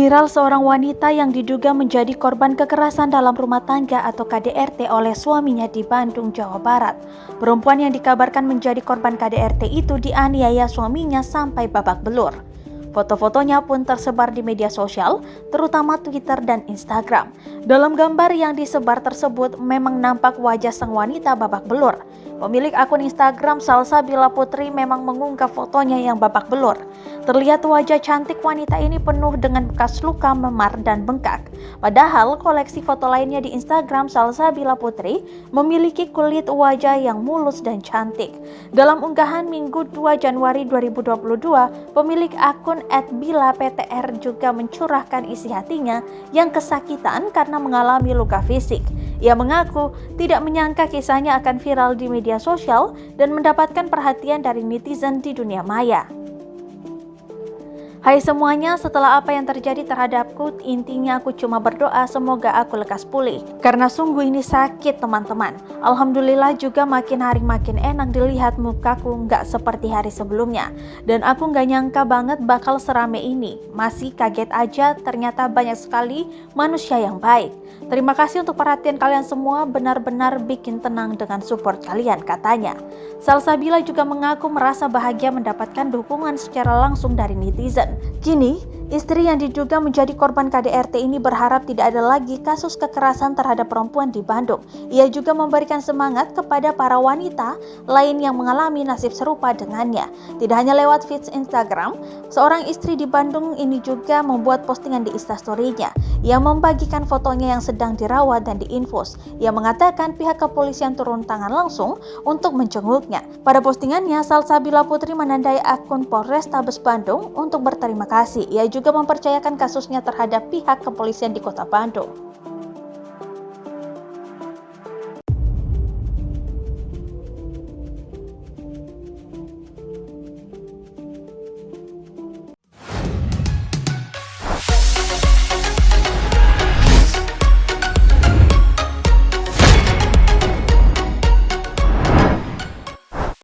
Viral seorang wanita yang diduga menjadi korban kekerasan dalam rumah tangga atau KDRT oleh suaminya di Bandung, Jawa Barat. Perempuan yang dikabarkan menjadi korban KDRT itu dianiaya suaminya sampai babak belur. Foto-fotonya pun tersebar di media sosial, terutama Twitter dan Instagram. Dalam gambar yang disebar tersebut memang nampak wajah sang wanita babak belur. Pemilik akun Instagram Salsabila Putri memang mengunggah fotonya yang babak belur. Terlihat wajah cantik wanita ini penuh dengan bekas luka memar dan bengkak. Padahal koleksi foto lainnya di Instagram Salsabila Putri memiliki kulit wajah yang mulus dan cantik. Dalam unggahan Minggu 2 Januari 2022, pemilik akun @bila_ptr juga mencurahkan isi hatinya yang kesakitan karena mengalami luka fisik. Ia mengaku tidak menyangka kisahnya akan viral di media sosial dan mendapatkan perhatian dari netizen di dunia maya. Hai semuanya, setelah apa yang terjadi terhadapku, intinya aku cuma berdoa semoga aku lekas pulih. Karena sungguh ini sakit teman-teman. Alhamdulillah juga makin hari makin enak dilihat mukaku nggak seperti hari sebelumnya. Dan aku nggak nyangka banget bakal serame ini. Masih kaget aja, ternyata banyak sekali manusia yang baik. Terima kasih untuk perhatian kalian semua, benar-benar bikin tenang dengan support kalian, katanya. Salsabila juga mengaku merasa bahagia mendapatkan dukungan secara langsung dari netizen. Kini, istri yang diduga menjadi korban KDRT ini berharap tidak ada lagi kasus kekerasan terhadap perempuan di Bandung. Ia juga memberikan semangat kepada para wanita lain yang mengalami nasib serupa dengannya. Tidak hanya lewat feed Instagram, seorang istri di Bandung ini juga membuat postingan di Instastory-nya. Ia membagikan fotonya yang sedang dirawat dan diinfus. Ia mengatakan pihak kepolisian turun tangan langsung untuk menjenguknya. Pada postingannya, Salsabila Putri menandai akun Polrestabes Bandung untuk berterima kasih. Ia juga mempercayakan kasusnya terhadap pihak kepolisian di Kota Bandung.